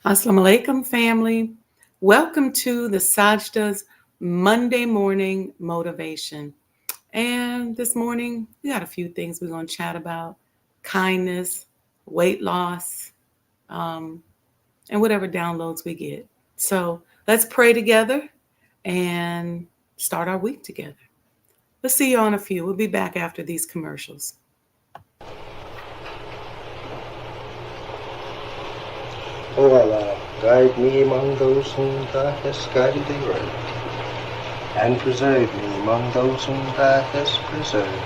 Assalamu alaikum, family. Welcome to the Sajdah's Monday morning motivation. And this morning, we got a few things we're going to chat about: kindness, weight loss, um, and whatever downloads we get. So let's pray together and start our week together. Let's see you on a few. We'll be back after these commercials. O Allah, guide me among those whom Thou hast guided aright, and preserve me among those whom Thou hast preserved,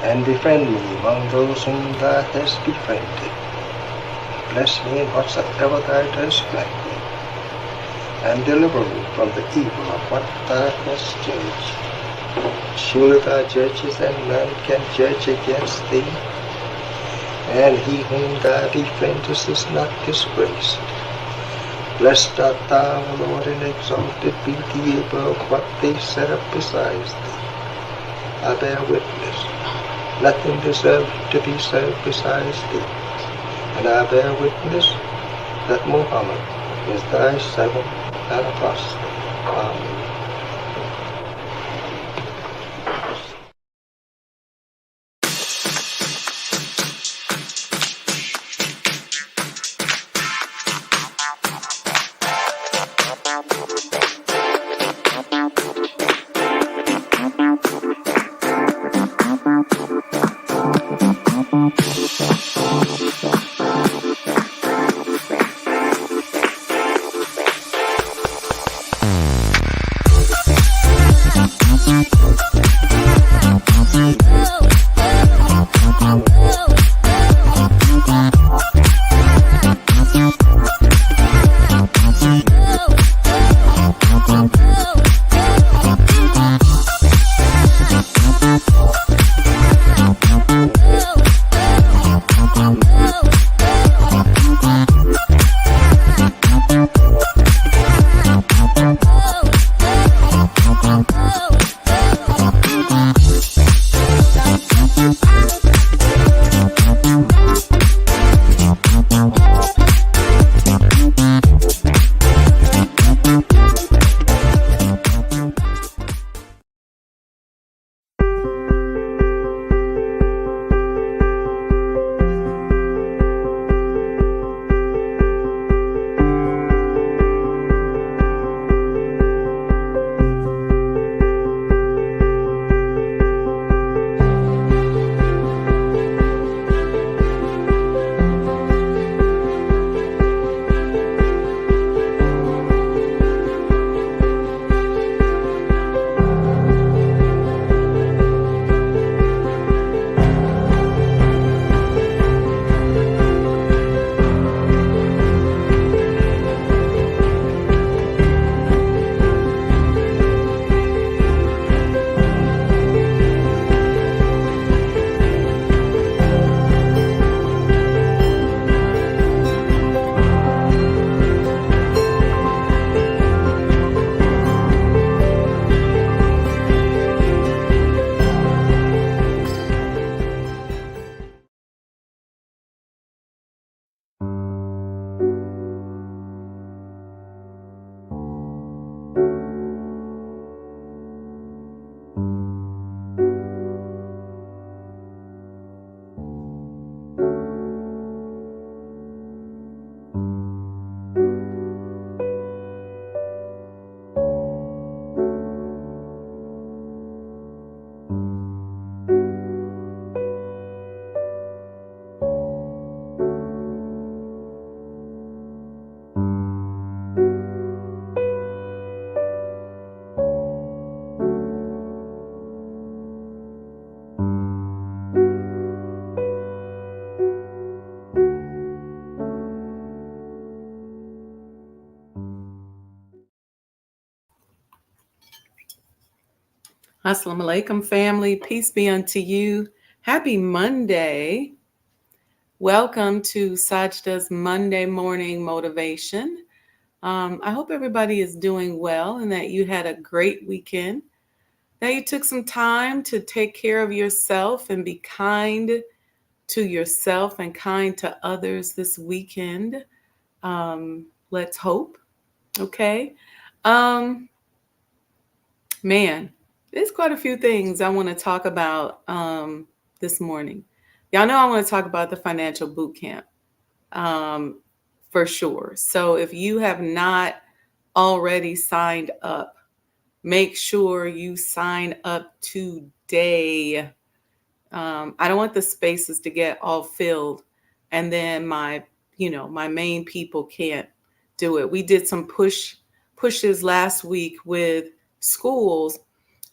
and befriend me among those whom Thou hast befriended. Bless me in whatsoever Thou dost grant me, and deliver me from the evil of what Thou hast judged. Surely Thou judgest, and none can judge against Thee, and he whom Thou befriendest is not disgraced. Blessed art Thou, O Lord, and exalted be Thee above what they set up besides Thee. I bear witness, nothing deserves to be served besides Thee, and I bear witness that Muhammad is Thy servant and apostle. Amen. Assalamu alaikum, family. Peace be unto you. Happy Monday. Welcome to Sajdah's Monday morning motivation. I hope everybody is doing well and that you had a great weekend, that you took some time to take care of yourself and be kind to yourself and kind to others this weekend. Let's hope. Okay. Um, Man, there's quite a few things I want to talk about this morning. Y'all know I want to talk about the financial boot camp um, for sure. So if you have not already signed up, make sure you sign up today. I don't want the spaces to get all filled, and then my main people can't do it. We did some pushes last week with schools,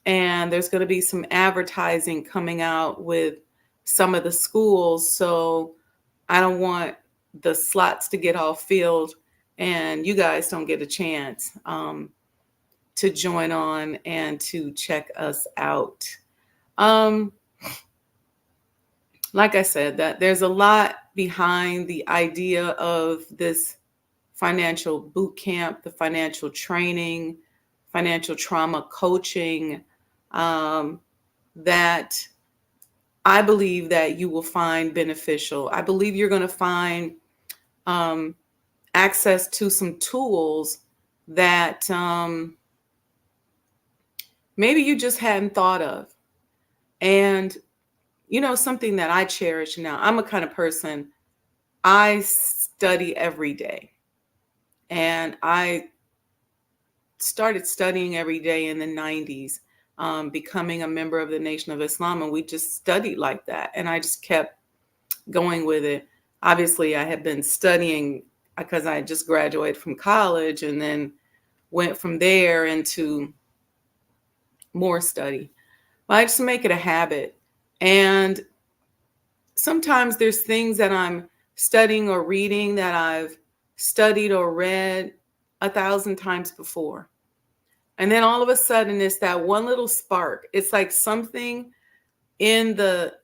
and there's going to be some advertising coming out with some of the schools. So I don't want the slots to get all filled, and you guys don't get a chance to join on and to check us out. Um, like I said, that there's a lot behind the idea of this financial boot camp, the financial training, financial trauma coaching, um, that I believe that you will find beneficial. I believe you're going to find um, access to some tools that maybe you just hadn't thought of. And, something that I cherish now, I'm a kind of person, I study every day. And I started studying every day in the 90s, becoming a member of the Nation of Islam. And we just studied like that. And I just kept going with it. Obviously, I had been studying because I just graduated from college and then went from there into more study. But I just make it a habit. And sometimes there's things that I'm studying or reading that I've studied or read 1,000 times before. And then all of a sudden it's that one little spark. It's like something in the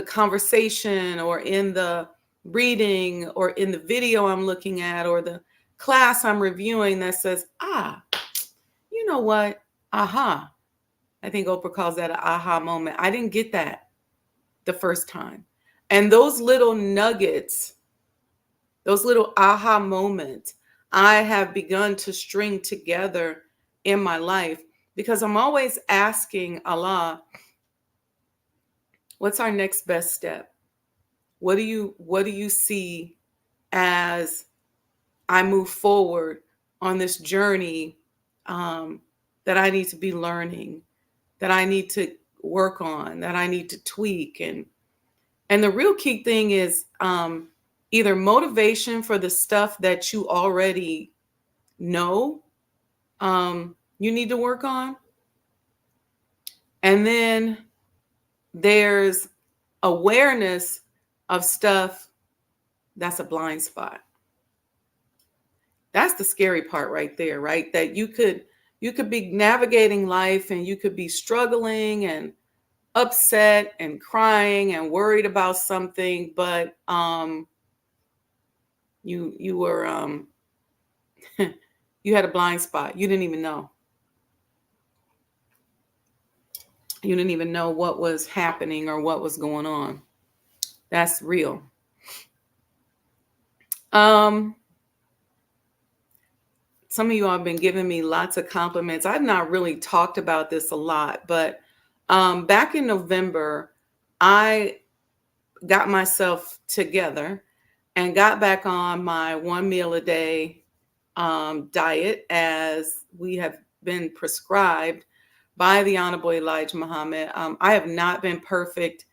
conversation or in the reading or in the video I'm looking at or the class I'm reviewing that says, you know what? Aha. I think Oprah calls that an aha moment. I didn't get that the first time. And those little nuggets, those little aha moments, I have begun to string together in my life because I'm always asking Allah, what's our next best step? What do you see as I move forward on this journey um, that I need to be learning, that I need to work on, that I need to tweak, and the real key thing is either motivation for the stuff that you already know you need to work on, and then there's awareness of stuff that's a blind spot. That's the scary part right there, right? That you could be navigating life and you could be struggling and upset and crying and worried about something, but you were you had a blind spot. You didn't even know. You didn't even know what was happening or what was going on. That's real. Um some of you all have been giving me lots of compliments. I've not really talked about this a lot, but back in November, I got myself together and got back on my one meal a day diet as we have been prescribed by the Honorable Elijah Muhammad. I have not been perfect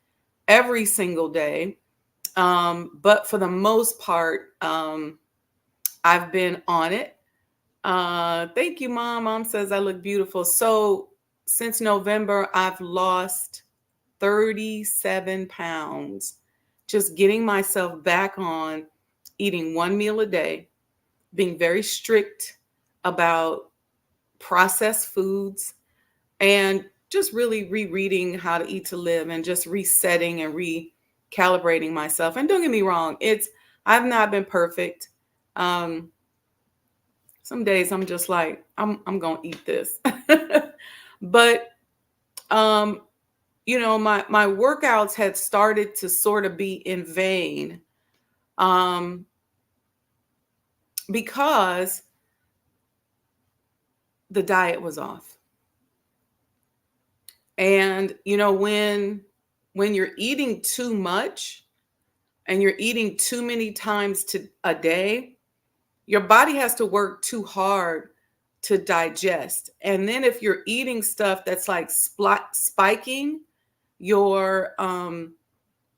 every single day, but for the most part, I've been on it. Thank you, Mom. Mom says I look beautiful. So since November, I've lost 37 pounds, just getting myself back on eating one meal a day, being very strict about processed foods, and just really rereading How to Eat to Live and just resetting and recalibrating myself. And don't get me wrong, I've not been perfect. Um, some days I'm just like, I'm gonna eat this. But um, my workouts had started to sort of be in vain. Um, because the diet was off. And when you're eating too much and you're eating too many times a day, your body has to work too hard to digest. And then if you're eating stuff that's like spiking your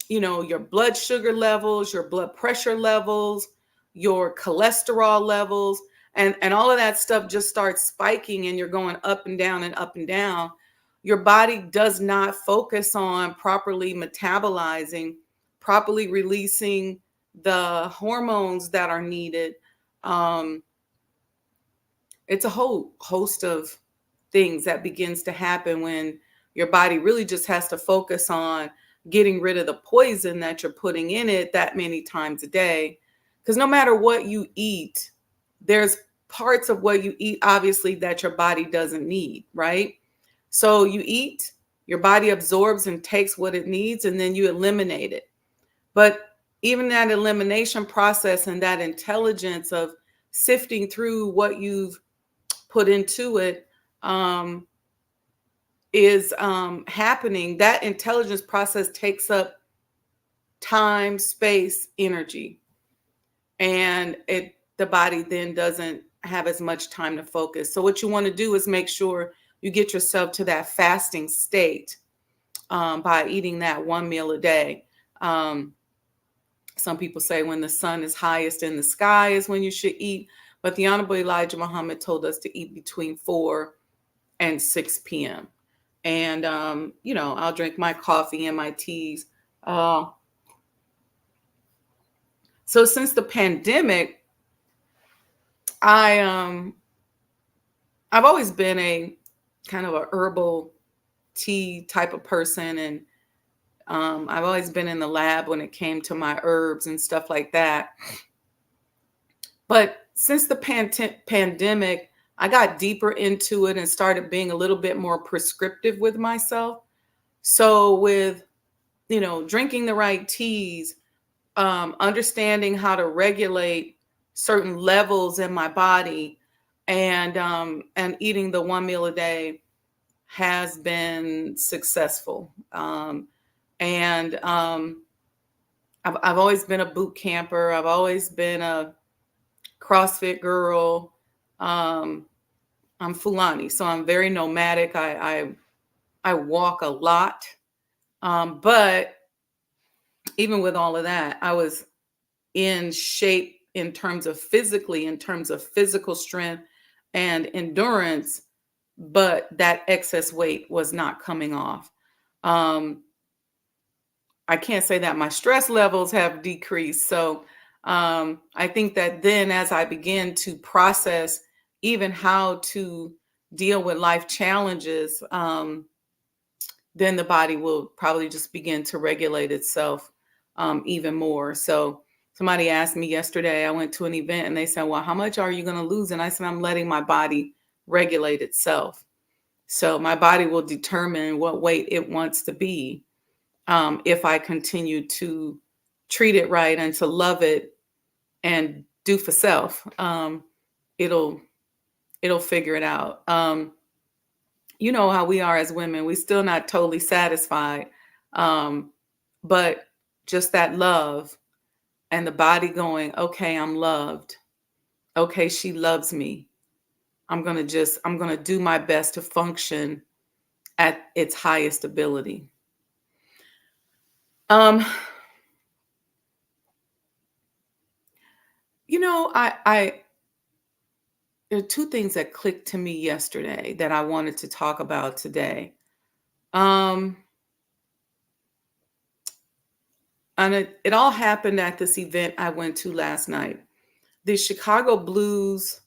your blood sugar levels, your blood pressure levels, your cholesterol levels, and all of that stuff just starts spiking and you're going up and down and up and down. Your body does not focus on properly metabolizing, properly releasing the hormones that are needed. Um, it's a whole host of things that begins to happen when your body really just has to focus on getting rid of the poison that you're putting in it that many times a day. Because no matter what you eat, there's parts of what you eat, obviously, that your body doesn't need, right? So you eat, your body absorbs and takes what it needs, and then you eliminate it. But even that elimination process and that intelligence of sifting through what you've put into it um, is happening. That intelligence process takes up time, space, energy, and the body then doesn't have as much time to focus. So what you want to do is make sure you get yourself to that fasting state by eating that one meal a day. Um, some people say when the sun is highest in the sky is when you should eat, but the Honorable Elijah Muhammad told us to eat between 4 and 6 p.m. And I'll drink my coffee and my teas. Uh, so since the pandemic, I I've always been a kind of a herbal tea type of person, and I've always been in the lab when it came to my herbs and stuff like that. But since the pandemic, I got deeper into it and started being a little bit more prescriptive with myself. So with drinking the right teas, understanding how to regulate certain levels in my body, and eating the one meal a day has been successful. And I've always been a boot camper. I've always been a CrossFit girl. Um, I'm Fulani, so I'm very nomadic. I walk a lot, but even with all of that, I was in shape in terms of physical strength and endurance, but that excess weight was not coming off. Um, I can't say that my stress levels have decreased. So I think that then as I begin to process even how to deal with life challenges, then the body will probably just begin to regulate itself even more. So somebody asked me yesterday, I went to an event and they said, well, how much are you going to lose? And I said, I'm letting my body regulate itself. So my body will determine what weight it wants to be if I continue to treat it right and to love it and do for self. It'll figure it out. You know how we are as women, we still not totally satisfied. Um, but just that love and the body going, okay, I'm loved. Okay, she loves me. I'm going to do my best to function at its highest ability. Um, I there are two things that clicked to me yesterday that I wanted to talk about today. Um, and it all happened at this event I went to last night. The Chicago Blues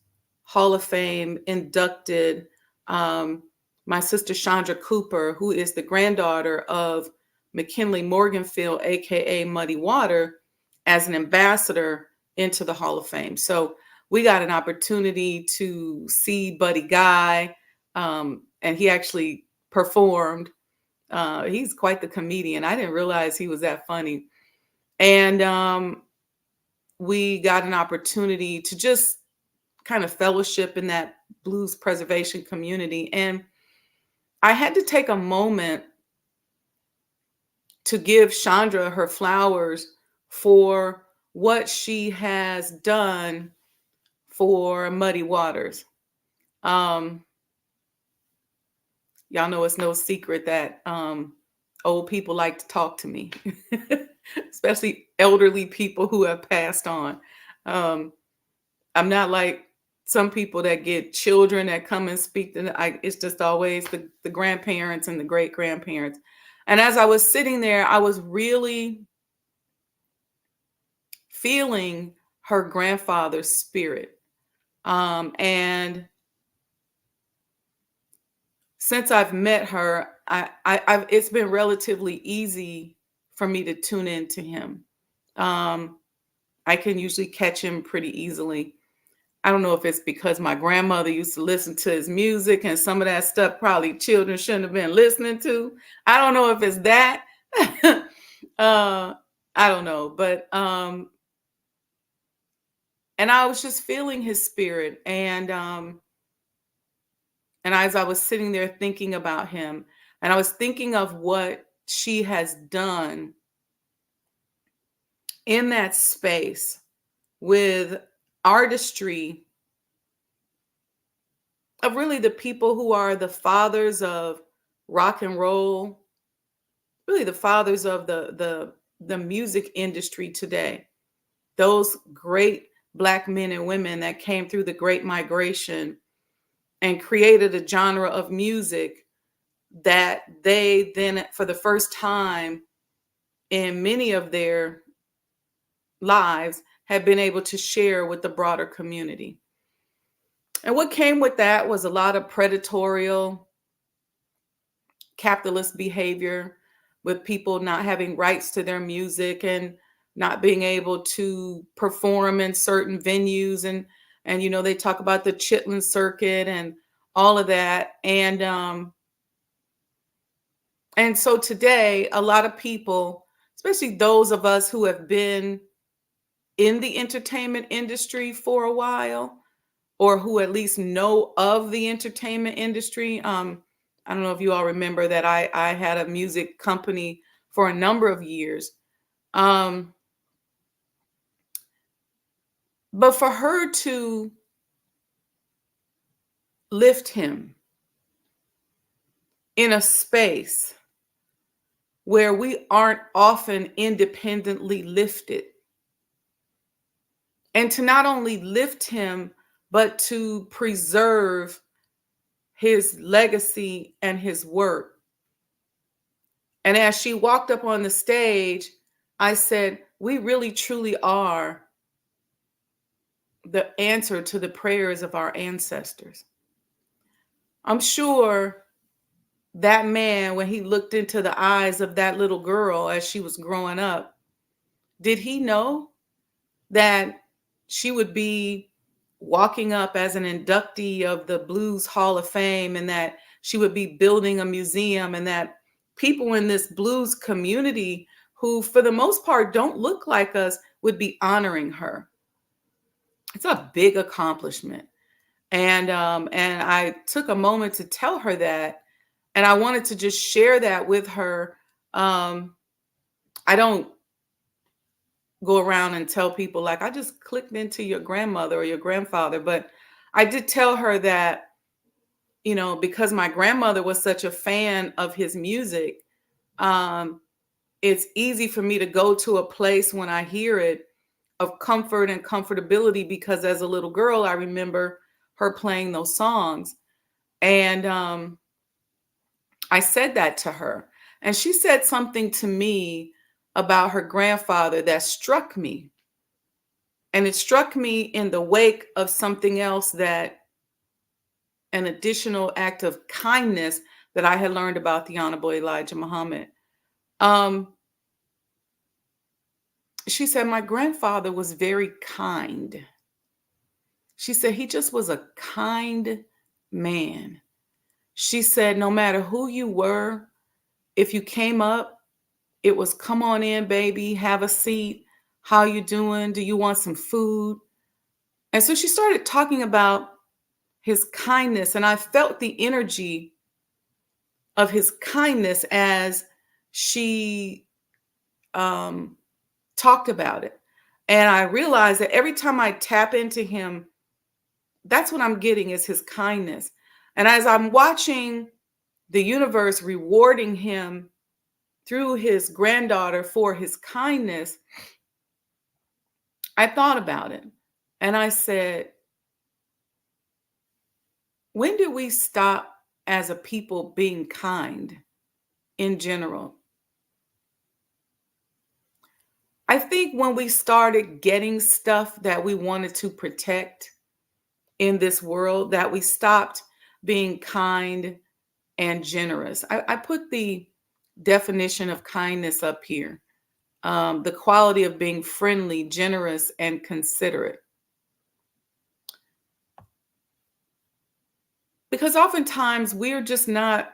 Hall of Fame inducted um, my sister Chandra Cooper, who is the granddaughter of McKinley Morganfield, aka Muddy Water, as an ambassador into the Hall of Fame. So we got an opportunity to see Buddy Guy, and he actually performed. He's quite the comedian. I didn't realize he was that funny. And we got an opportunity to just kind of fellowship in that blues preservation community. And I had to take a moment to give Chandra her flowers for what she has done for Muddy Waters. Um, y'all know it's no secret that old people like to talk to me, especially elderly people who have passed on. Um, I'm not like some people that get children that come and speak to it's just always the grandparents and the great grandparents. And as I was sitting there, I was really feeling her grandfather's spirit. And since I've met her, I've it's been relatively easy for me to tune into him. Um, I can usually catch him pretty easily. I don't know if it's because my grandmother used to listen to his music and some of that stuff probably children shouldn't have been listening to. I don't know if it's that. uh, I don't know, but and I was just feeling his spirit, and as I was sitting there thinking about him, and I was thinking of what she has done in that space with artistry of really the people who are the fathers of rock and roll, really the fathers of the music industry today. Those great Black men and women that came through the Great Migration and created a genre of music that they then, for the first time in many of their lives, have been able to share with the broader community. And what came with that was a lot of predatory, capitalist behavior, with people not having rights to their music and not being able to perform in certain venues, and they talk about the Chitlin circuit and all of that. And so today, a lot of people, especially those of us who have been in the entertainment industry for a while, or who at least know of the entertainment industry. I don't know if you all remember that I had a music company for a number of years. Um, but for her to lift him in a space where we aren't often independently lifted, and to not only lift him, but to preserve his legacy and his work. And as she walked up on the stage, I said, we really truly are the answer to the prayers of our ancestors. I'm sure that man, when he looked into the eyes of that little girl as she was growing up, did he know that she would be walking up as an inductee of the Blues Hall of Fame, and that she would be building a museum, and that people in this blues community who for the most part don't look like us would be honoring her? It's a big accomplishment. And I took a moment to tell her that, and I wanted to just share that with her. I don't go around and tell people like I just clicked into your grandmother or your grandfather, but I did tell her that, because my grandmother was such a fan of his music, um, it's easy for me to go to a place when I hear it of comfort and comfortability, because as a little girl, I remember her playing those songs. And I said that to her. And she said something to me about her grandfather that struck me. And it struck me in the wake of something else, that an additional act of kindness that I had learned about the Honorable Elijah Muhammad. Um, she said, my grandfather was very kind. She said, he just was a kind man. She said, no matter who you were, if you came up, it was come on in, baby, have a seat. How you doing? Do you want some food? And so she started talking about his kindness, and I felt the energy of his kindness as she um, talked about it. And I realized that every time I tap into him, that's what I'm getting is his kindness. And as I'm watching the universe rewarding him through his granddaughter for his kindness, I thought about it. And I said, when did we stop as a people being kind in general? I think when we started getting stuff that we wanted to protect in this world, that we stopped being kind and generous. I put the definition of kindness up here, the quality of being friendly, generous, and considerate. Because oftentimes we're just not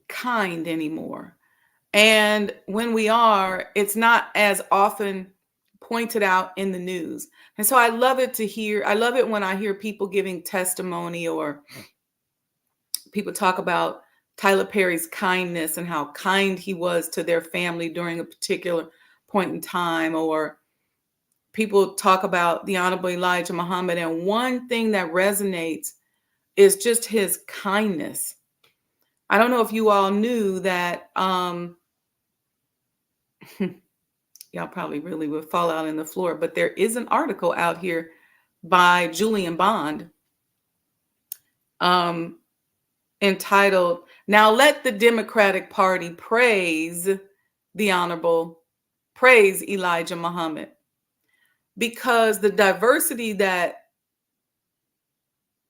kind anymore. And when we are, it's not as often pointed out in the news. And so I love it when I hear people giving testimony or people talk about Tyler Perry's kindness and how kind he was to their family during a particular point in time, or people talk about the Honorable Elijah Muhammad. And one thing that resonates is just his kindness. I don't know if you all knew that y'all probably really would fall out on the floor, but there is an article out here by Julian Bond um, entitled, Now Let the Democratic Party Praise the Honorable, Praise Elijah Muhammad. Because the diversity that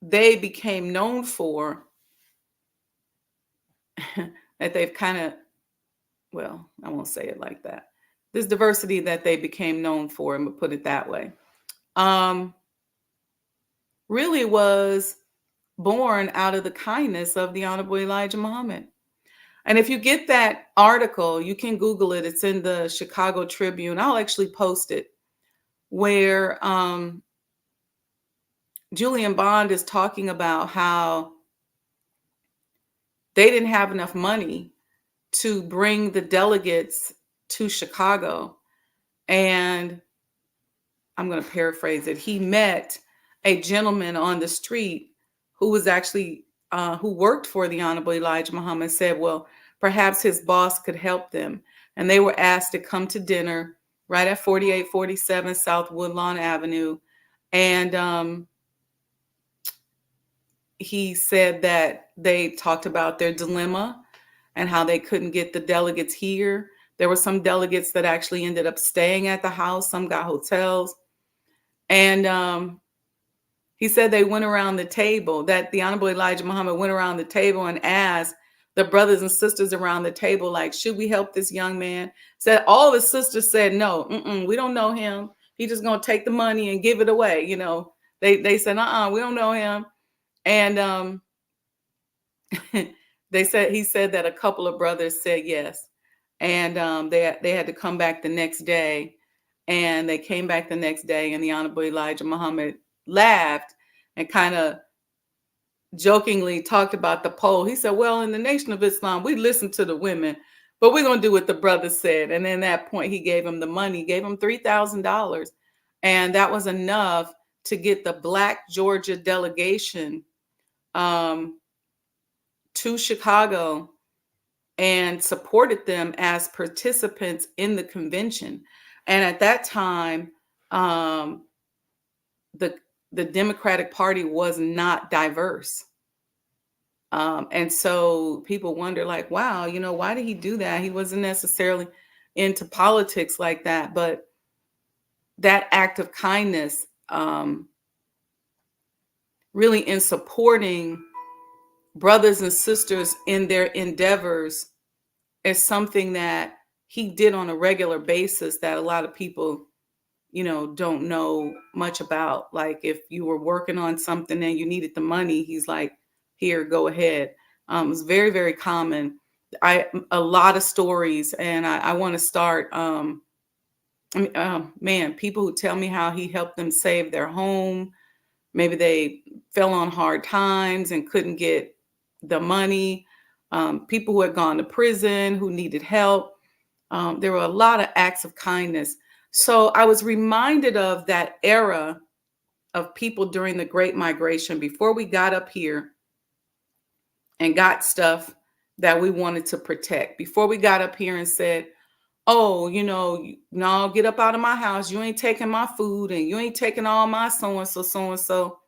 they became known for, that they've kind of, well, I won't say it like that. This diversity that they became known for, and we'll put it that way, um, really was born out of the kindness of the Honorable Elijah Muhammad. And if you get that article, you can Google it. It's in the Chicago Tribune. I'll actually post it, where Julian Bond is talking about how they didn't have enough money to bring the delegates to Chicago. And I'm going to paraphrase it. He met a gentleman on the street who was actually, who worked for the Honorable Elijah Muhammad, said, well, perhaps his boss could help them. And they were asked to come to dinner right at 4847 South Woodlawn Avenue. And he said that they talked about their dilemma and how they couldn't get the delegates here. There were some delegates that actually ended up staying at the house. Some got hotels. And he said they went around the table, that the Honorable Elijah Muhammad went around the table and asked the brothers and sisters around the table, like, should we help this young man? Said all the sisters said, no, we don't know him. He's just going to take the money and give it away. You know, they said, we don't know him. And he said that a couple of brothers said yes. And they had to come back the next day. And they came back the next day, and the Honorable Elijah Muhammad laughed and kind of jokingly talked about the poll. He said, well, in the Nation of Islam, we listen to the women, but we're going to do what the brother said. And then at that point, he gave him the money, gave him $3,000. And that was enough to get the Black Georgia delegation to Chicago and supported them as participants in the convention. And at that time, the Democratic Party was not diverse. And so people wonder, like, wow, why did he do that? He wasn't necessarily into politics like that, but that act of kindness, really in supporting brothers and sisters in their endeavors, is something that he did on a regular basis that a lot of people don't know much about. Like, if you were working on something and you needed the money, he's like, here, go ahead. It's very, very common A lot of stories, and I want to start. Man, people who tell me how he helped them save their home. Maybe they fell on hard times and couldn't get the money. People who had gone to prison who needed help. There were a lot of acts of kindness. So I was reminded of that era of people during the Great Migration before we got up here and got stuff that we wanted to protect. Before we got up here and said, oh, no, get up out of my house. You ain't taking my food and you ain't taking all my so and so, so and so.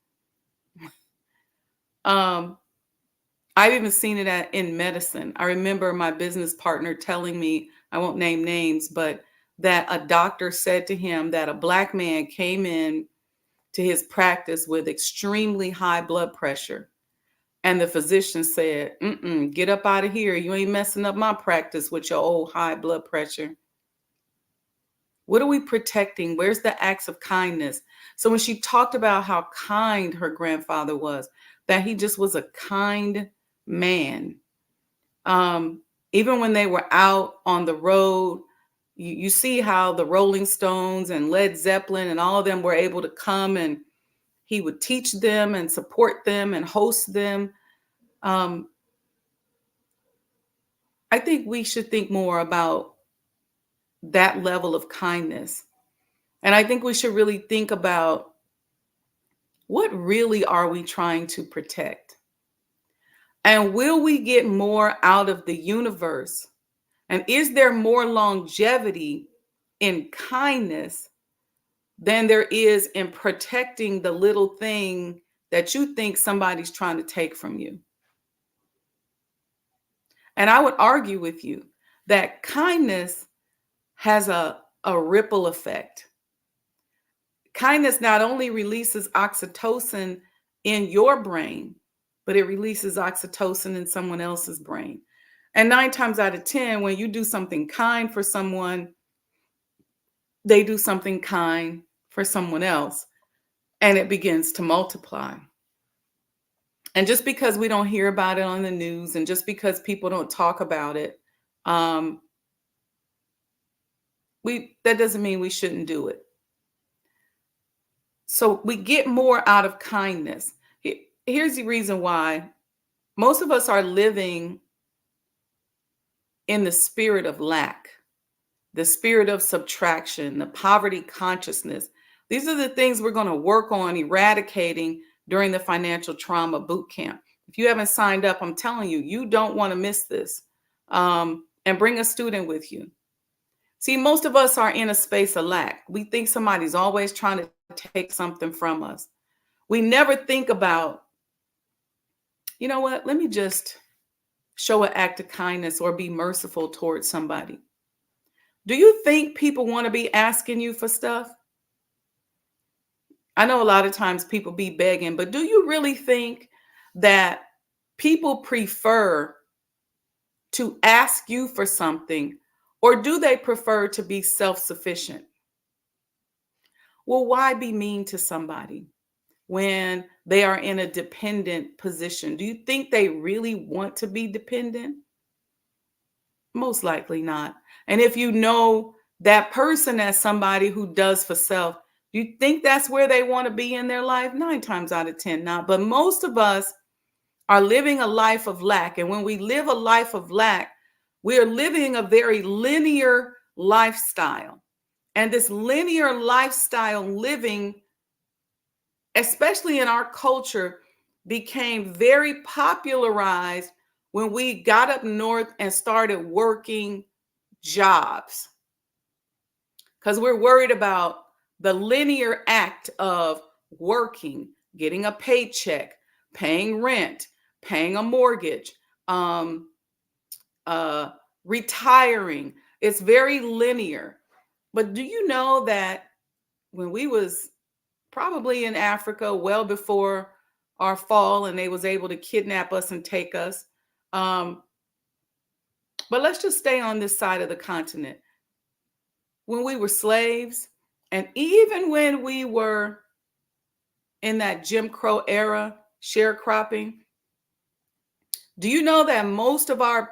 I've even seen it in medicine. I remember my business partner telling me, I won't name names, but that a doctor said to him that a Black man came in to his practice with extremely high blood pressure. And the physician said, get up out of here. You ain't messing up my practice with your old high blood pressure. What are we protecting? Where's the acts of kindness? So when she talked about how kind her grandfather was, that he just was a kind man. Even when they were out on the road, you see how the Rolling Stones and Led Zeppelin and all of them were able to come, and he would teach them and support them and host them. I think we should think more about that level of kindness. And I think we should really think about what really are we trying to protect? And will we get more out of the universe? And is there more longevity in kindness than there is in protecting the little thing that you think somebody's trying to take from you? And I would argue with you that kindness has a ripple effect. Kindness not only releases oxytocin in your brain, but it releases oxytocin in someone else's brain. And 9 times out of 10, when you do something kind for someone, they do something kind for someone else, and it begins to multiply. And just because we don't hear about it on the news, and just because people don't talk about it, that doesn't mean we shouldn't do it. So we get more out of kindness. Here's the reason why most of us are living in the spirit of lack, the spirit of subtraction, the poverty consciousness. These are the things we're going to work on eradicating during the financial trauma boot camp. If you haven't signed up, I'm telling you, you don't want to miss this. And bring a student with you. See, most of us are in a space of lack. We think somebody's always trying to take something from us. We never think about, you know what, let me just show an act of kindness or be merciful towards somebody. Do you think people want to be asking you for stuff? I know a lot of times people be begging, but do you really think that people prefer to ask you for something, or do they prefer to be self-sufficient? Well, why be mean to somebody when they are in a dependent position? Do you think they really want to be dependent? Most likely not. And if you know that person as somebody who does for self, do you think that's where they want to be in their life? 9 times out of 10, not. But most of us are living a life of lack. And when we live a life of lack, we are living a very linear lifestyle. And this linear lifestyle living, especially in our culture, became very popularized when we got up north and started working jobs. Because we're worried about the linear act of working, getting a paycheck, paying rent, paying a mortgage, retiring. It's very linear. But do you know that when we was probably in Africa well before our fall, and they was able to kidnap us and take us, but let's just stay on this side of the continent. When we were slaves, and even when we were in that Jim Crow era, sharecropping, Do you know that most of our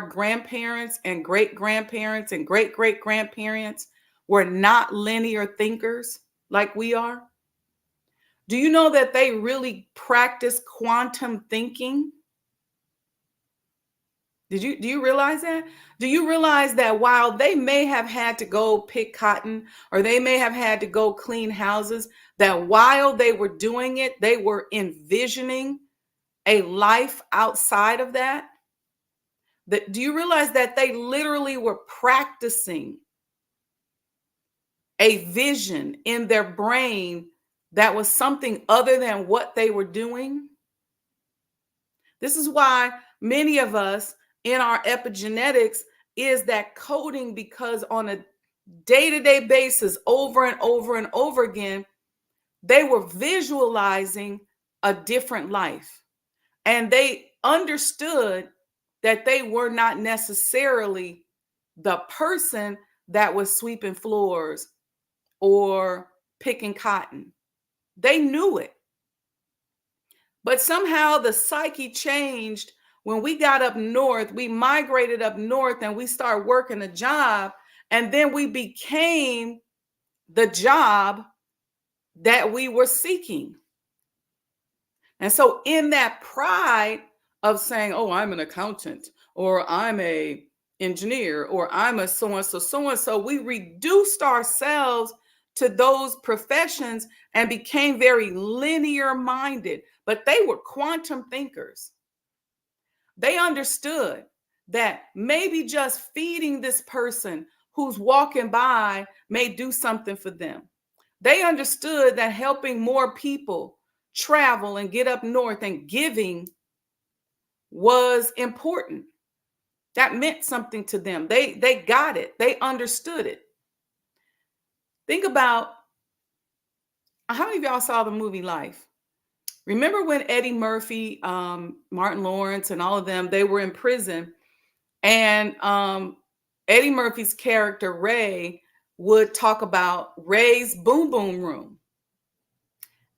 grandparents and great-grandparents and great-great-grandparents were not linear thinkers like we are? Do you know that they really practice quantum thinking? Do you realize that? Do you realize that while they may have had to go pick cotton or they may have had to go clean houses, that while they were doing it, they were envisioning a life outside of that? Do you realize that they literally were practicing a vision in their brain that was something other than what they were doing? This is why many of us in our epigenetics is that coding, because on a day-to-day basis, over and over and over again, they were visualizing a different life. And they understood that they were not necessarily the person that was sweeping floors or picking cotton. They knew it. But somehow the psyche changed when we got up north. We migrated up north and we started working a job. And then we became the job that we were seeking. And so in that pride of saying, oh, I'm an accountant, or I'm a engineer, or I'm a so-and-so, we reduced ourselves to those professions and became very linear minded. But they were quantum thinkers. They understood that maybe just feeding this person who's walking by may do something for them. They understood that helping more people travel and get up north and giving was important. That meant something to them. They got it. They understood it. Think about, how many of y'all saw the movie Life? Remember when Eddie Murphy, Martin Lawrence, and all of them, they were in prison, and Eddie Murphy's character Ray would talk about Ray's boom boom room.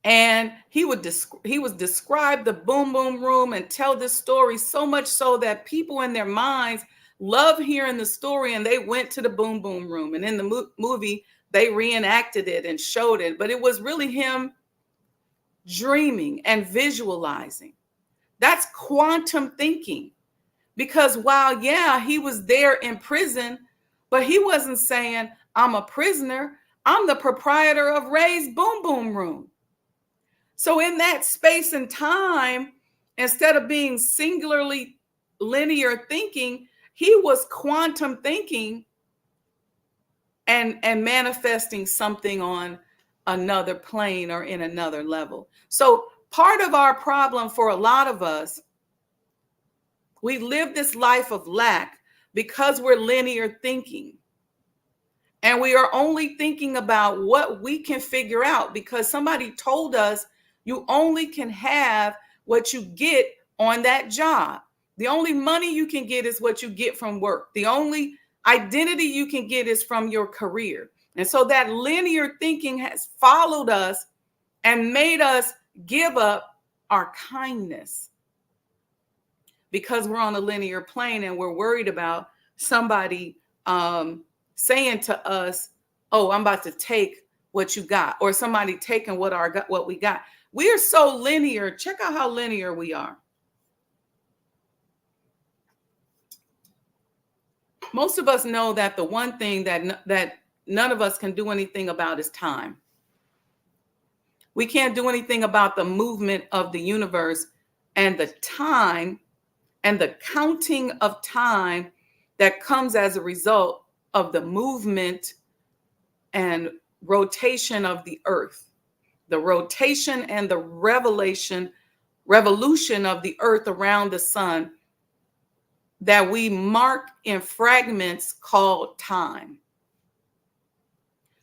And he would describe the boom boom room and tell this story so much so that people in their minds love hearing the story, and they went to the boom boom room. And in the movie, they reenacted it and showed it. But it was really him dreaming and visualizing. That's quantum thinking. Because while, yeah, he was there in prison, but he wasn't saying, I'm a prisoner. I'm the proprietor of Ray's boom boom room. So in that space and time, instead of being singularly linear thinking, he was quantum thinking and manifesting something on another plane or in another level. So part of our problem for a lot of us, we live this life of lack because we're linear thinking. And we are only thinking about what we can figure out because somebody told us you only can have what you get on that job. The only money you can get is what you get from work. The only identity you can get is from your career. And so that linear thinking has followed us and made us give up our kindness because we're on a linear plane and we're worried about somebody saying to us, oh, I'm about to take what you got, or somebody taking what we got. We are so linear. Check out how linear we are. Most of us know that the one thing that none of us can do anything about is time. We can't do anything about the movement of the universe and the time and the counting of time that comes as a result of the movement and rotation of the earth, the rotation and the revolution of the earth around the sun that we mark in fragments called time.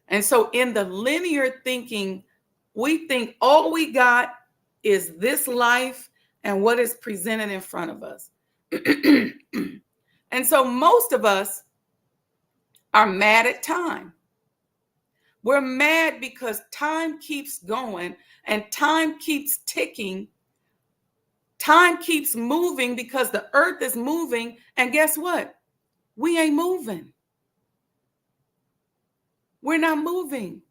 And so in the linear thinking, we think all we got is this life and what is presented in front of us. And so most of us are mad at time. We're mad because time keeps going and time keeps ticking Time keeps moving because the earth is moving. And guess what? We ain't moving. We're not moving.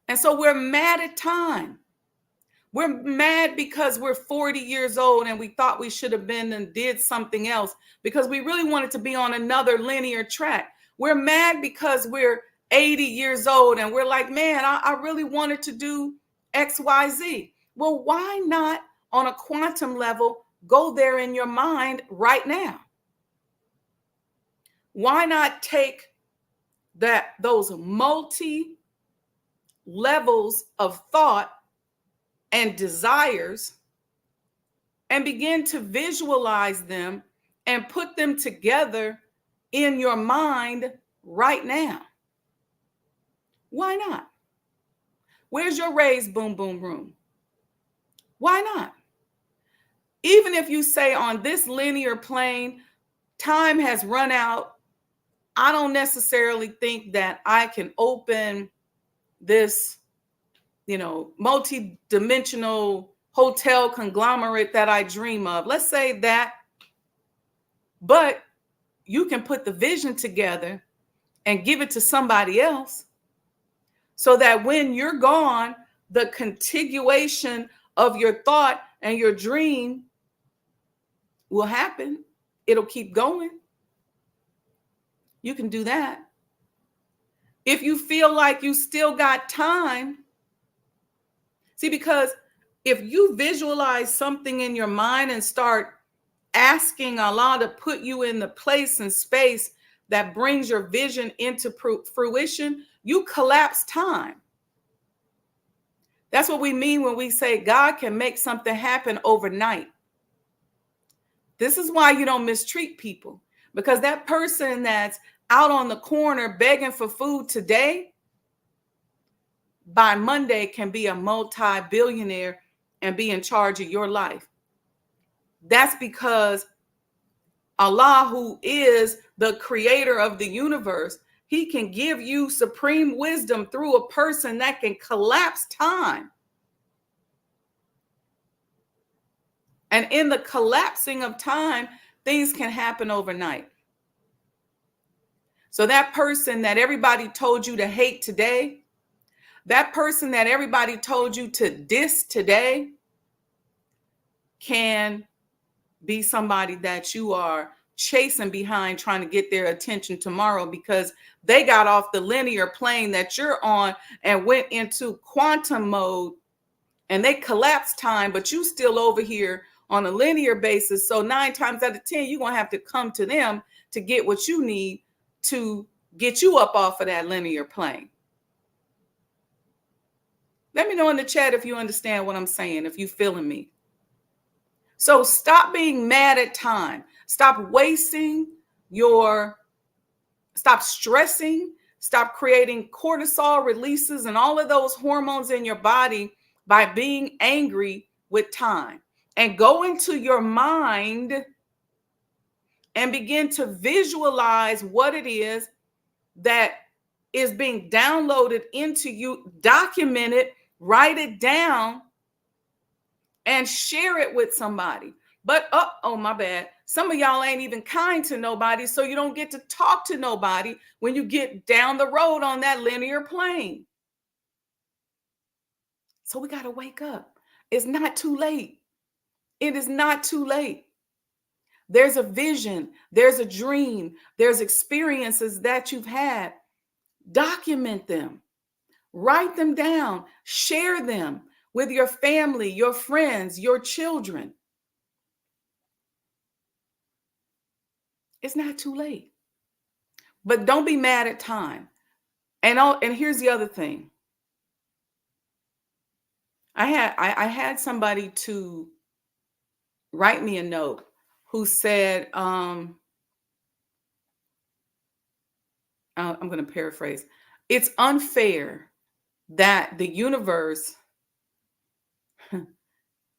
And so we're mad at time. We're mad because we're 40 years old and we thought we should have been and did something else because we really wanted to be on another linear track. We're mad because we're 80 years old and we're like, man, I really wanted to do XYZ. Well, why not on a quantum level go there in your mind right now? Why not take those multi levels of thought and desires and begin to visualize them and put them together in your mind right now? Why not? Where's your raised boom boom room? Why not? Even if you say on this linear plane, time has run out, I don't necessarily think that I can open this, multi-dimensional hotel conglomerate that I dream of. Let's say that, but you can put the vision together and give it to somebody else so that when you're gone, the contiguation of your thought and your dream will happen. It'll keep going. You can do that. If you feel like you still got time, see, because if you visualize something in your mind and start asking Allah to put you in the place and space that brings your vision into fruition, you collapse time. That's what we mean when we say God can make something happen overnight. This is why you don't mistreat people, because that person that's out on the corner begging for food today, by Monday can be a multi-billionaire and be in charge of your life. That's because Allah, who is the creator of the universe, he can give you supreme wisdom through a person that can collapse time. And in the collapsing of time, things can happen overnight. So that person that everybody told you to hate today, that person that everybody told you to diss today, can be somebody that you are chasing behind, trying to get their attention tomorrow because they got off the linear plane that you're on and went into quantum mode, and they collapsed time, but you still over here on a linear basis. So 9 times out of 10, you're going to have to come to them to get what you need to get you up off of that linear plane. Let me know in the chat if you understand what I'm saying, if you're feeling me. So stop being mad at time. Stop wasting stop stressing, stop creating cortisol releases and all of those hormones in your body by being angry with time. And go into your mind and begin to visualize what it is that is being downloaded into you. Document it, write it down, and share it with somebody. But oh my bad, some of y'all ain't even kind to nobody, so you don't get to talk to nobody when you get down the road on that linear plane. So we got to wake up. It's not too late. It is not too late. There's a vision, there's a dream, there's experiences that you've had. Document them, write them down, share them with your family, your friends, your children. It's not too late. But don't be mad at time. And here's the other thing. I had somebody to write me a note who said, I'm going to paraphrase. It's unfair that the universe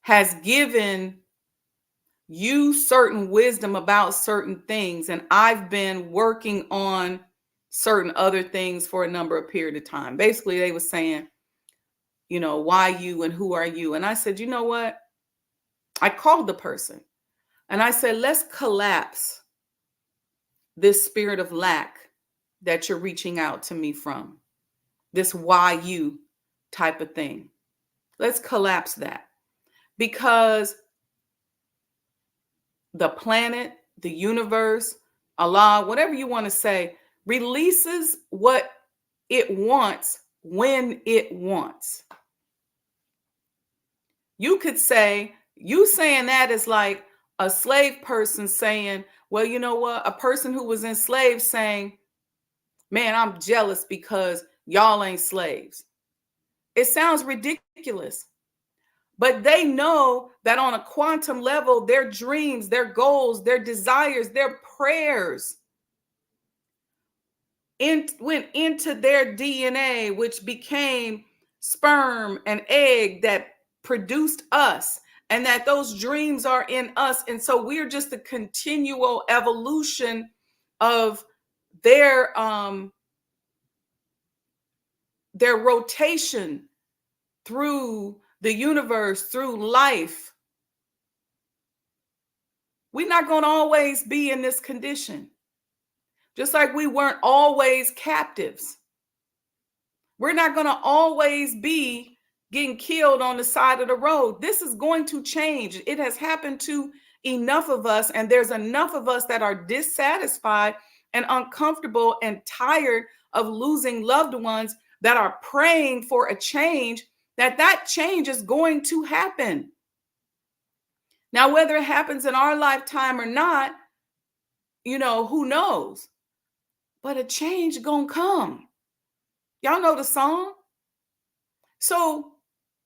has given you certain wisdom about certain things, and I've been working on certain other things for a number of period of time. Basically, they were saying, why you and who are you? And I said, you know what? I called the person and I said, let's collapse this spirit of lack that you're reaching out to me from, this why you type of thing. Let's collapse that, because the planet, the universe, Allah, whatever you want to say, releases what it wants when it wants. You could say, you saying that is like a slave person saying, well, you know what? A person who was enslaved saying, man, I'm jealous because y'all ain't slaves. It sounds ridiculous. But they know that on a quantum level, their dreams, their goals, their desires, their prayers went into their DNA, which became sperm and egg that produced us, and that those dreams are in us. And so we're just a continual evolution of their rotation through the universe, through life. We're not going to always be in this condition. Just like we weren't always captives. We're not going to always be getting killed on the side of the road. This is going to change. It has happened to enough of us, and there's enough of us that are dissatisfied and uncomfortable and tired of losing loved ones, that are praying for a change, that change is going to happen. Now, whether it happens in our lifetime or not, who knows? But a change gonna come. Y'all know the song? So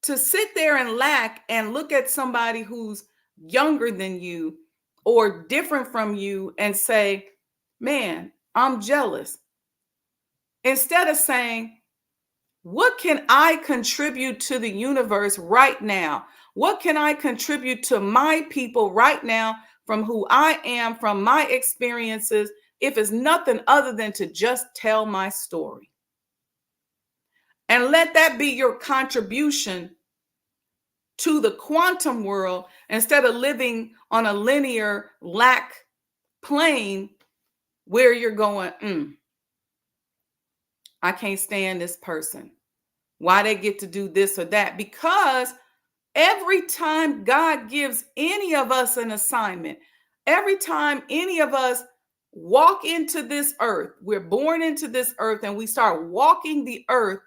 to sit there and lack and look at somebody who's younger than you or different from you and say, man, I'm jealous. Instead of saying, what can I contribute to the universe right now? What can I contribute to my people right now from who I am, from my experiences, if it's nothing other than to just tell my story? And let that be your contribution to the quantum world, instead of living on a linear lack plane where you're going, I can't stand this person. Why they get to do this or that? Because every time God gives any of us an assignment, every time any of us walk into this earth, we're born into this earth and we start walking the earth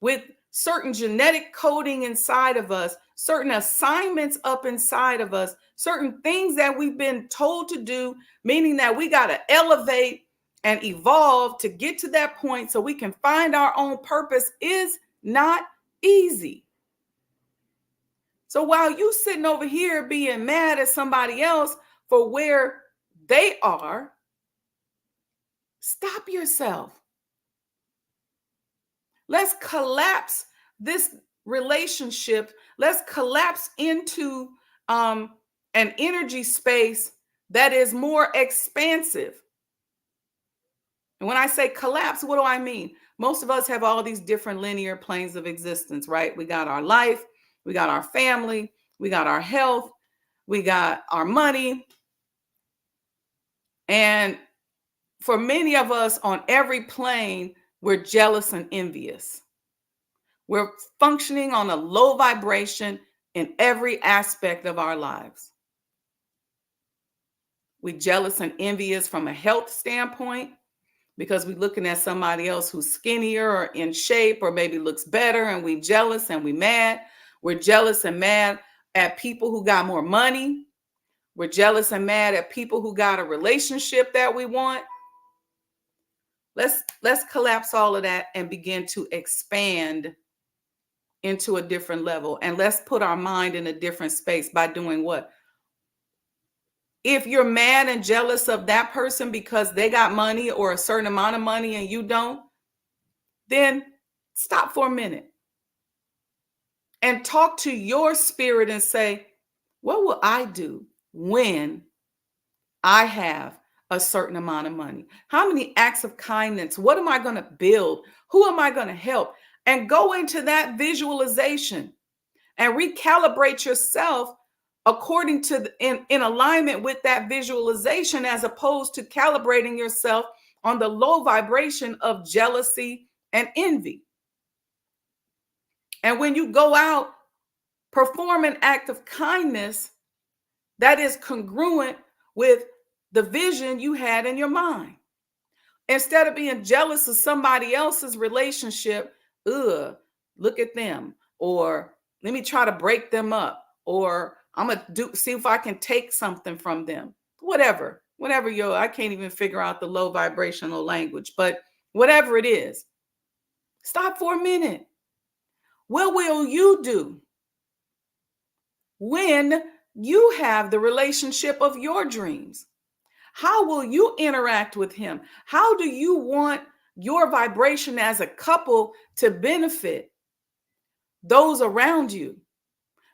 with certain genetic coding inside of us, certain assignments up inside of us, certain things that we've been told to do, meaning that we got to elevate and evolve to get to that point so we can find our own purpose, is not easy. So while you sitting over here being mad at somebody else for where they are, stop yourself. Let's collapse this relationship. Let's collapse into an energy space that is more expansive. And when I say collapse, what do I mean? Most of us have all these different linear planes of existence, right? We got our life, we got our family, we got our health, we got our money. And for many of us on every plane, we're jealous and envious. We're functioning on a low vibration in every aspect of our lives. We're jealous and envious from a health standpoint because we're looking at somebody else who's skinnier or in shape or maybe looks better, and we jealous and we mad. We're jealous and mad at people who got more money. We're jealous and mad at people who got a relationship that we want. Let's collapse all of that and begin to expand into a different level. And let's put our mind in a different space by doing what? If you're mad and jealous of that person because they got money or a certain amount of money and you don't, then stop for a minute and talk to your spirit and say, what will I do when I have a certain amount of money? How many acts of kindness? What am I going to build? Who am I going to help? And go into that visualization and recalibrate yourself according to in alignment with that visualization, as opposed to calibrating yourself on the low vibration of jealousy and envy. And when you go out, perform an act of kindness that is congruent with the vision you had in your mind. Instead of being jealous of somebody else's relationship, look at them, or let me try to break them up, or I'm gonna see if I can take something from them. Whatever, I can't even figure out the low vibrational language, but whatever it is, stop for a minute. What will you do when you have the relationship of your dreams? How will you interact with him? How do you want your vibration as a couple to benefit those around you?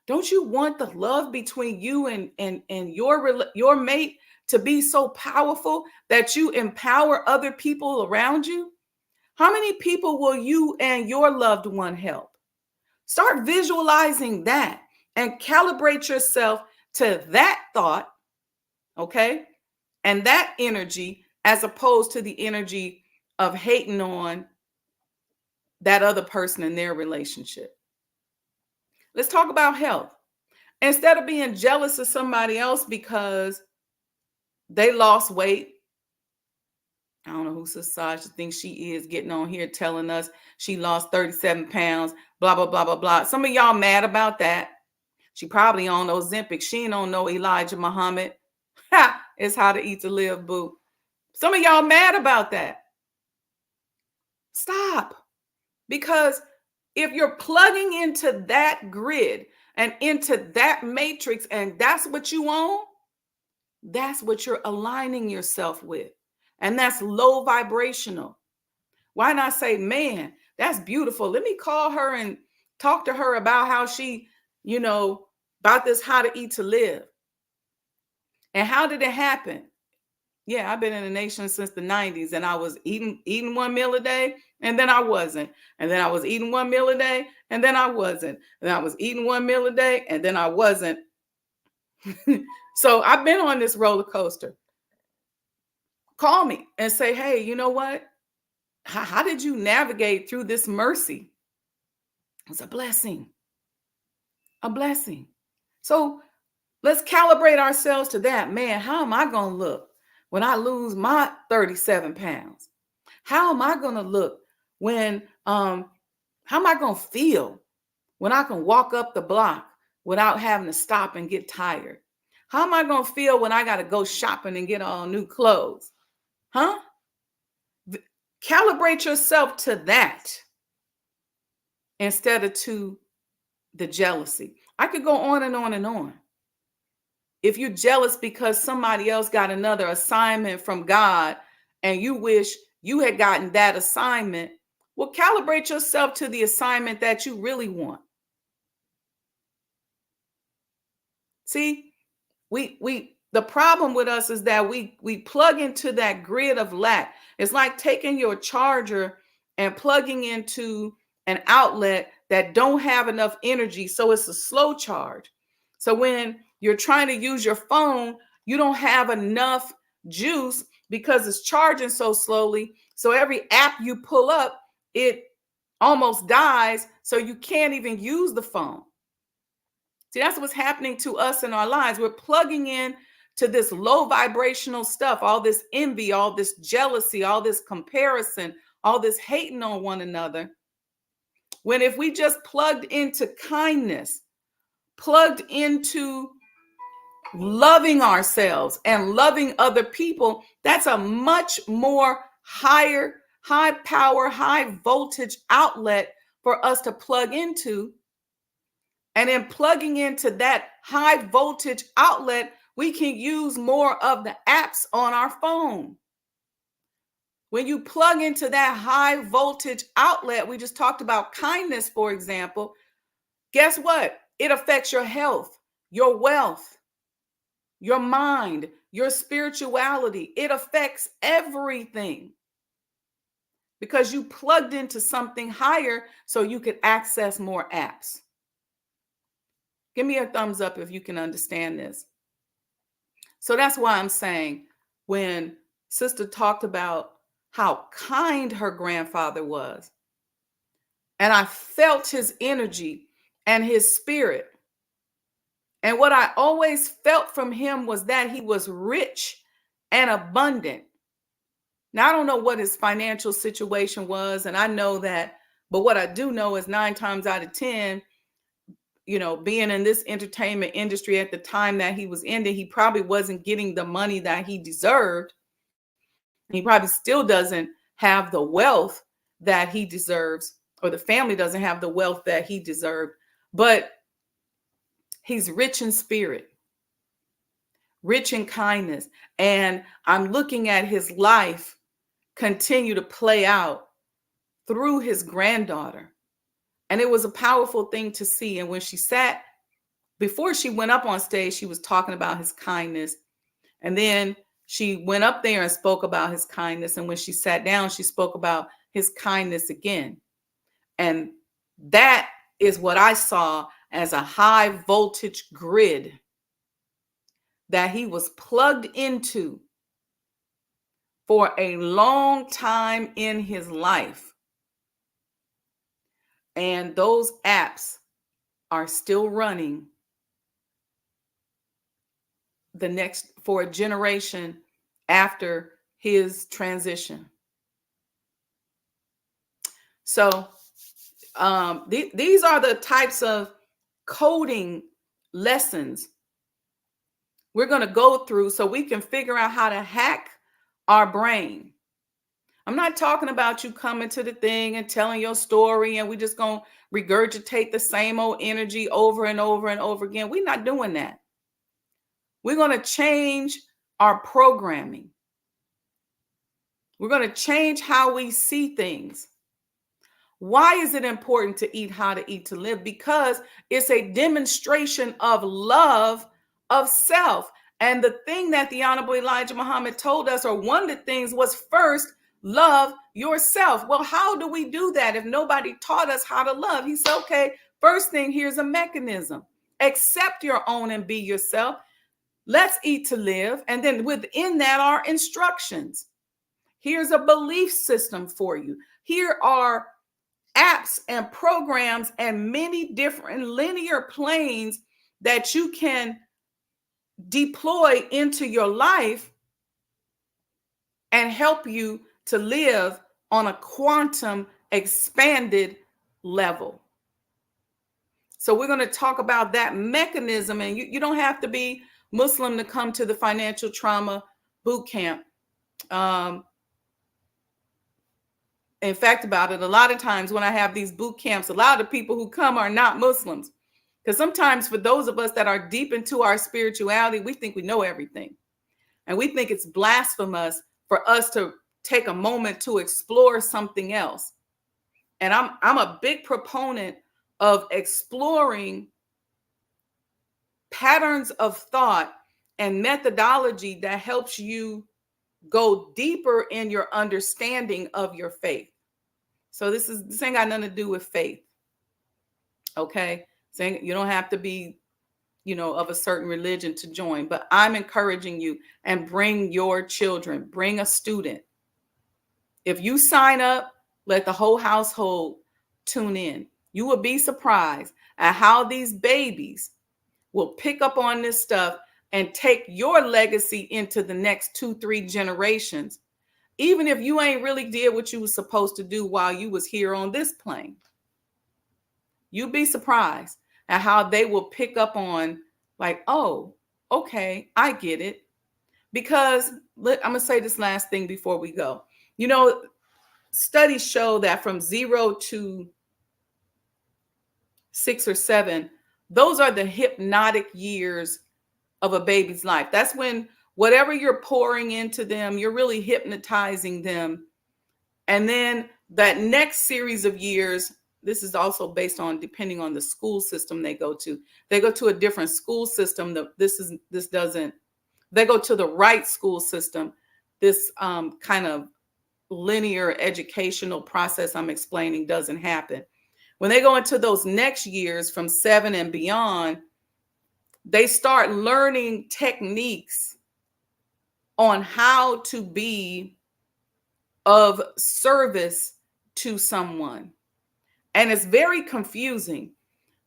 Don't you want the love between you and your mate to be so powerful that you empower other people around you? How many people will you and your loved one help? Start visualizing that and calibrate yourself to that thought, okay? And that energy, as opposed to the energy of hating on that other person in their relationship. Let's talk about health. Instead of being jealous of somebody else because they lost weight, I don't know who Sajdah thinks she is, getting on here telling us she lost 37 pounds, blah, blah, blah, blah, blah. Some of y'all mad about that. She probably on Ozempic. She don't know Elijah Muhammad. It's how to eat to live, boo. Some of y'all mad about that. Stop. Because if you're plugging into that grid and into that matrix, and that's what you own, that's what you're aligning yourself with. And that's low vibrational. Why not say, man, that's beautiful. Let me call her and talk to her about how she, about this how to eat to live. And how did it happen? Yeah, I've been in the nation since the 90s, and I was eating one meal a day, and then I wasn't. And then I was eating one meal a day, and then I wasn't. And I was eating one meal a day, and then I wasn't. So I've been on this roller coaster. Call me and say, hey, you know what? How did you navigate through this mercy? It's a blessing. A blessing. So let's calibrate ourselves to that. Man, how am I going to look when I lose my 37 pounds? How am I going to look when, how am I going to feel when I can walk up the block without having to stop and get tired? How am I going to feel when I got to go shopping and get all new clothes? Huh? Calibrate yourself to that instead of to the jealousy. I could go on and on and on. If you're jealous because somebody else got another assignment from God and you wish you had gotten that assignment, well, calibrate yourself to the assignment that you really want. See, the problem with us is that we plug into that grid of lack. It's like taking your charger and plugging into an outlet that don't have enough energy, so it's a slow charge. So when you're trying to use your phone, you don't have enough juice because it's charging so slowly. So every app you pull up, it almost dies, so you can't even use the phone. See, that's what's happening to us in our lives. We're plugging in to this low vibrational stuff, all this envy, all this jealousy, all this comparison, all this hating on one another. When if we just plugged into kindness, plugged into loving ourselves and loving other people, that's a much more high power, high voltage outlet for us to plug into. And in plugging into that high voltage outlet, we can use more of the apps on our phone. When you plug into that high voltage outlet, we just talked about kindness, for example, guess what? It affects your health, your wealth, your mind, your spirituality. It affects everything because you plugged into something higher so you could access more apps. Give me a thumbs up if you can understand this. So that's why I'm saying when Sister talked about how kind her grandfather was, and I felt his energy and his spirit. And what I always felt from him was that he was rich and abundant. Now, I don't know what his financial situation was, and I know that, but what I do know is 9 times out of 10, being in this entertainment industry at the time that he was in it, he probably wasn't getting the money that he deserved. He probably still doesn't have the wealth that he deserves, or the family doesn't have the wealth that he deserved, but he's rich in spirit, rich in kindness. And I'm looking at his life continue to play out through his granddaughter. And it was a powerful thing to see. And when she sat, before she went up on stage, she was talking about his kindness. And then she went up there and spoke about his kindness. And when she sat down, she spoke about his kindness again. And that is what I saw as a high voltage grid that he was plugged into for a long time in his life. And those apps are still running for a generation after his transition. So these are the types of coding lessons we're going to go through so we can figure out how to hack our brain. I'm not talking about you coming to the thing and telling your story and we just going to regurgitate the same old energy over and over and over again. We're not doing that. We're going to change our programming. We're going to change how we see things. Why is it important to eat how to eat to live? Because it's a demonstration of love of self. And the thing that the Honorable Elijah Muhammad told us, or one of the things, was first, love yourself. Well, how do we do that if nobody taught us how to love? He said, okay, first thing, here's a mechanism. Accept your own and be yourself. Let's eat to live. And then within that are instructions. Here's a belief system for you. Here are apps and programs and many different linear planes that you can deploy into your life and help you to live on a quantum expanded level. So we're going to talk about that mechanism, and you don't have to be Muslim to come to the financial trauma boot camp. In fact, about it, a lot of times when I have these boot camps, a lot of people who come are not Muslims. Because sometimes for those of us that are deep into our spirituality, we think we know everything. And we think it's blasphemous for us to take a moment to explore something else. And I'm a big proponent of exploring patterns of thought and methodology that helps you go deeper in your understanding of your faith. So this ain't got nothing to do with faith. Okay? Saying you don't have to be, of a certain religion to join, but I'm encouraging you, and bring your children, bring a student. If you sign up, let the whole household tune in. You will be surprised at how these babies will pick up on this stuff and take your legacy into the next 2-3 generations, even if you ain't really did what you was supposed to do while you was here on this plane. You'd be surprised at how they will pick up on, like, oh, okay, I get it. Because I'm going to say this last thing before we go. Studies show that from 0 to 6 or 7, those are the hypnotic years of a baby's life. That's when whatever you're pouring into them, you're really hypnotizing them. And then that next series of years, this is also based on, depending on the school system they go to. They go to a different school system. They go to the right school system. This kind of linear educational process I'm explaining doesn't happen. When they go into those next years from 7 and beyond, they start learning techniques on how to be of service to someone. And it's very confusing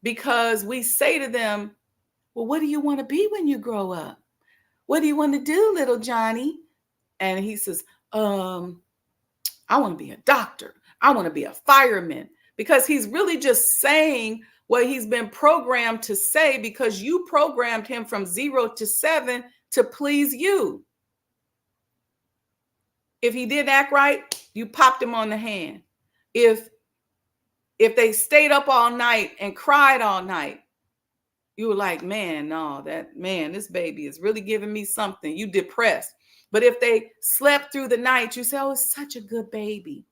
because we say to them, well, what do you want to be when you grow up? What do you want to do, little Johnny? And he says, I want to be a doctor. I want to be a fireman. Because he's really just saying what he's been programmed to say because you programmed him from 0 to 7 to please you. If he didn't act right, you popped him on the hand. If they stayed up all night and cried all night, you were like, man, no, this baby is really giving me something. You depressed. But if they slept through the night, you say, oh, it's such a good baby.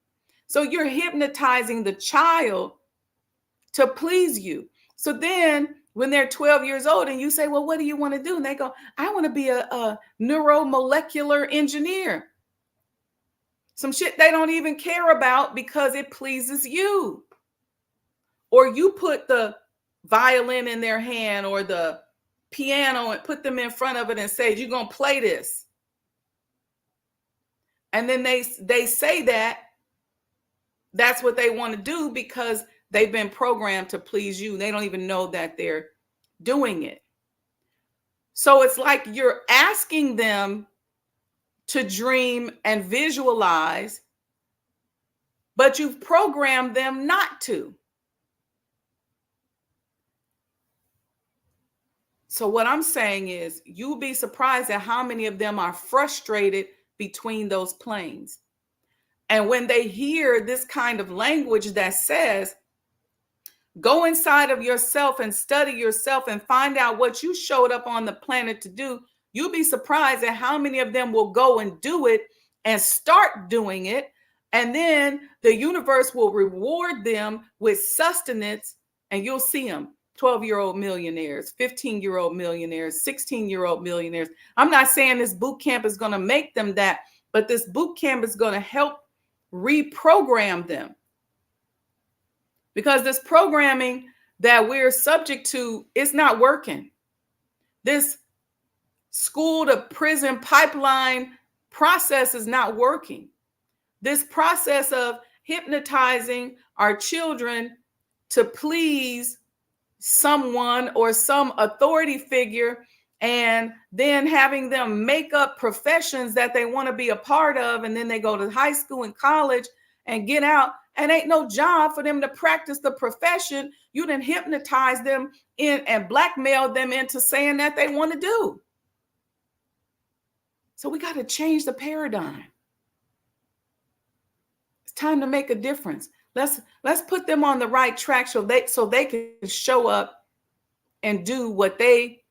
So you're hypnotizing the child to please you. So then when they're 12 years old and you say, well, what do you want to do? And they go, I want to be a neuromolecular engineer. Some shit they don't even care about because it pleases you. Or you put the violin in their hand or the piano and put them in front of it and say, you're going to play this. And then they say that's what they want to do because they've been programmed to please you. They don't even know that they're doing it. So it's like you're asking them to dream and visualize, but you've programmed them not to. So what I'm saying is you'll be surprised at how many of them are frustrated between those planes. And when they hear this kind of language that says, go inside of yourself and study yourself and find out what you showed up on the planet to do, you'll be surprised at how many of them will go and do it and start doing it. And then the universe will reward them with sustenance, and you'll see them. 12-year-old millionaires, 15-year-old millionaires, 16-year-old millionaires. I'm not saying this boot camp is going to make them that, but this boot camp is going to help reprogram them. Because this programming that we're subject to is not working. This school to prison pipeline process is not working. This process of hypnotizing our children to please someone or some authority figure and then having them make up professions that they want to be a part of, and then they go to high school and college and get out and ain't no job for them to practice the profession you done hypnotize them in and blackmail them into saying that they want to do. So we got to change the paradigm. It's time to make a difference. Let's put them on the right track so they can show up and do what they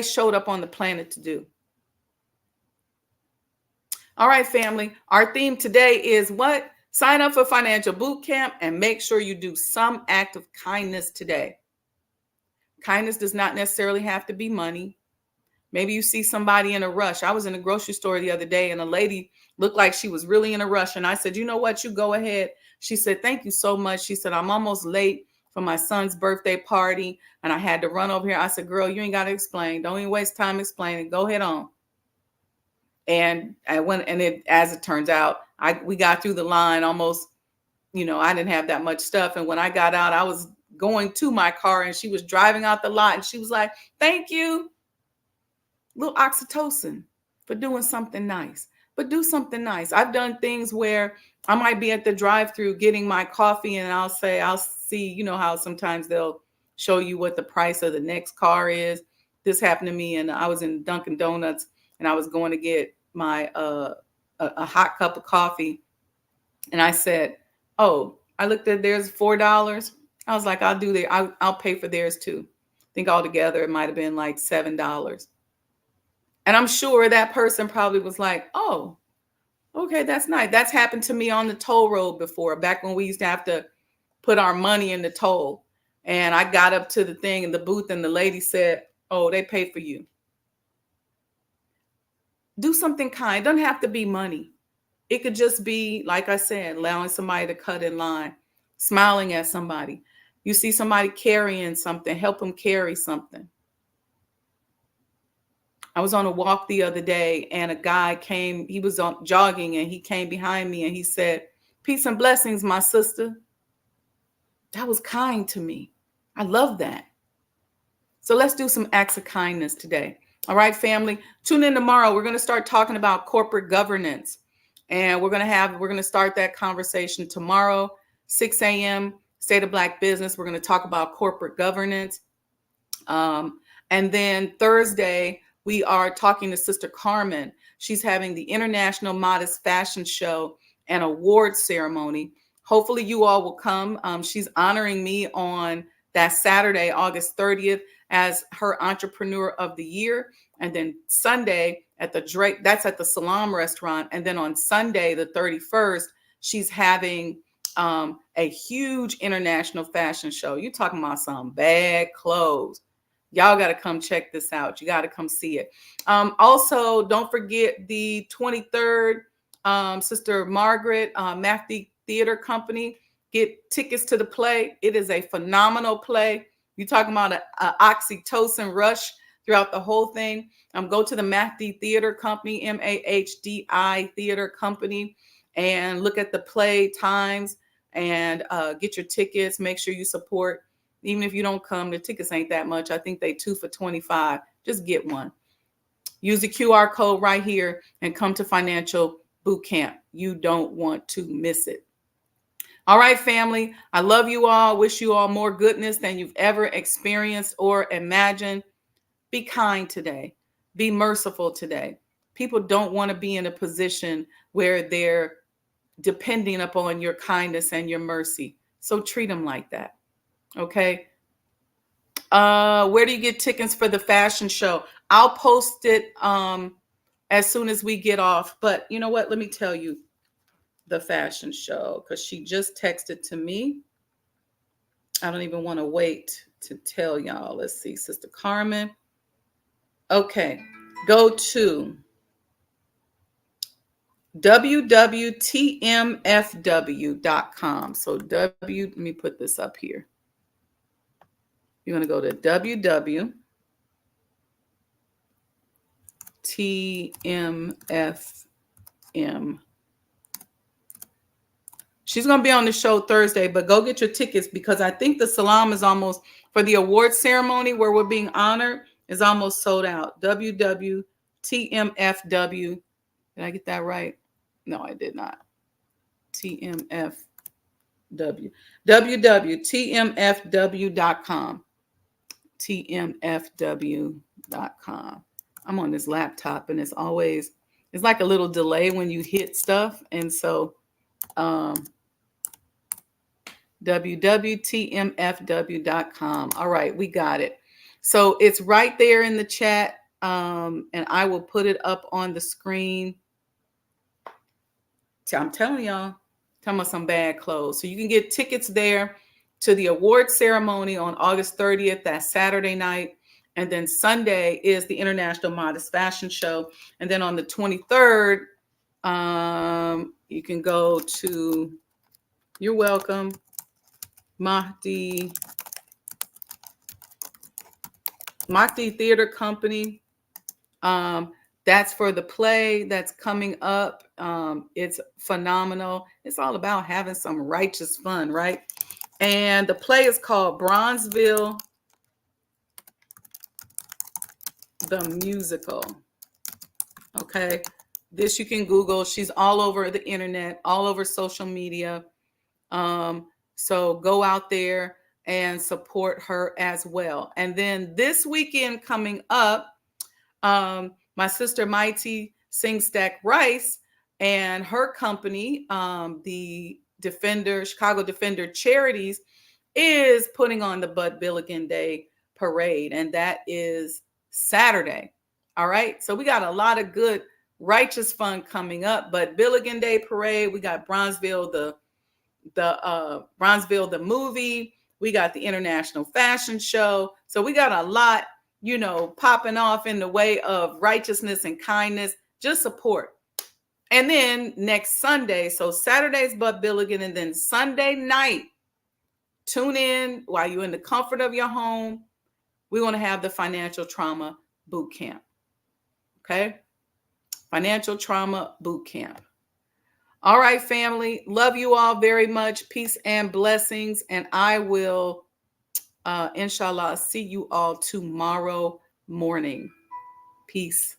showed up on the planet to do. All right, family. Our theme today is what? Sign up for Financial Boot Camp and make sure you do some act of kindness today. Kindness does not necessarily have to be money. Maybe you see somebody in a rush. I was in a grocery store the other day and a lady looked like she was really in a rush. And I said, you know what? You go ahead. She said, thank you so much. She said, I'm almost late for my son's birthday party and I had to run over here. I said, girl, you ain't got to explain. Don't even waste time explaining. Go ahead on. And I went, and as it turns out, we got through the line almost, I didn't have that much stuff. And when I got out, I was going to my car and she was driving out the lot and she was like, thank you. Little oxytocin for doing something nice, but do something nice. I've done things where I might be at the drive-through getting my coffee and I'll see, how sometimes they'll show you what the price of the next car is. This happened to me and I was in Dunkin' Donuts and I was going to get my a hot cup of coffee. And I said, oh, I looked at theirs $4. I was like, I'll pay for theirs too. I think altogether it might have been like $7. And I'm sure that person probably was like, oh, okay, that's nice. That's happened to me on the toll road before, back when we used to have to put our money in the toll. And I got up to the thing in the booth and the lady said, oh, they pay for you. Do something kind. It doesn't have to be money. It could just be, like I said, allowing somebody to cut in line, smiling at somebody. You see somebody carrying something, help them carry something. I was on a walk the other day and a guy came, he was on jogging and he came behind me and he said, "Peace and blessings, my sister." That was kind to me. I love that. So let's do some acts of kindness today. All right, family. Tune in tomorrow. We're going to start talking about corporate governance. And we're going to start that conversation tomorrow, 6 a.m. State of Black Business. We're going to talk about corporate governance. And then Thursday, we are talking to Sister Carmen. She's having the International Modest Fashion Show and award ceremony. Hopefully you all will come. She's honoring me on that Saturday, August 30th, as her Entrepreneur of the Year. And then Sunday at the Drake, that's at the Salam restaurant. And then on Sunday, the 31st, she's having a huge international fashion show. You're talking about some bad clothes. Y'all got to come check this out. You got to come see it. Also, don't forget the 23rd, Sister Margaret, Matthew Theater Company. Get tickets to the play. It is a phenomenal play. You're talking about an oxytocin rush throughout the whole thing. Go to the Mahdi Theater Company, MAHDI Theater Company, and look at the play times and get your tickets. Make sure you support. Even if you don't come, the tickets ain't that much. I think they 2 for $25. Just get one. Use the QR code right here and come to Financial Boot Camp. You don't want to miss it. All right, family. I love you all. Wish you all more goodness than you've ever experienced or imagined. Be kind today. Be merciful today. People don't want to be in a position where they're depending upon your kindness and your mercy. So treat them like that. Okay. Where do you get tickets for the fashion show? I'll post it as soon as we get off. But you know what? Let me tell you the fashion show, because she just texted to me. I don't even want to wait to tell y'all. Let's see, Sister Carmen. Okay. Go to www.tmfw.com. So let me put this up here. You're going to go to www.tmfm. She's going to be on the show Thursday, but go get your tickets because I think the Salam is almost, for the award ceremony where we're being honored, is almost sold out. www.tmfw. Did I get that right? No, I did not. TMFW. www.tmfw.com. tmfw.com. I'm on this laptop and it's like a little delay when you hit stuff. And so www.tmfw.com. All right, we got it. So it's right there in the chat. And I will put it up on the screen. I'm telling y'all, talking about some bad clothes. So you can get tickets there to the award ceremony on August 30th, that Saturday night. And then Sunday is the International Modest Fashion Show. And then on the 23rd, you can go to, you're welcome, Mahdi Theater Company. That's for the play that's coming up. It's phenomenal. It's all about having some righteous fun, right? And the play is called Bronzeville, the Musical. Okay. This you can Google. She's all over the internet, all over social media. So go out there and support her as well. And then this weekend coming up, my sister Mighty Singstack Rice and her company, the Chicago Defender Charities, is putting on the Bud Billiken Day Parade. And that is Saturday. All right. So we got a lot of good righteous fun coming up. But Billiken Day Parade, we got Bronzeville, the movie. We got the International Fashion Show. So we got a lot, popping off in the way of righteousness and kindness. Just support. And then next Sunday, so Saturday's Bud Billiken, and then Sunday night, tune in while you're in the comfort of your home. We want to have the Financial Trauma Boot Camp. Okay. Financial trauma boot camp. All right, family. Love you all very much. Peace and blessings. And I will, inshallah, see you all tomorrow morning. Peace.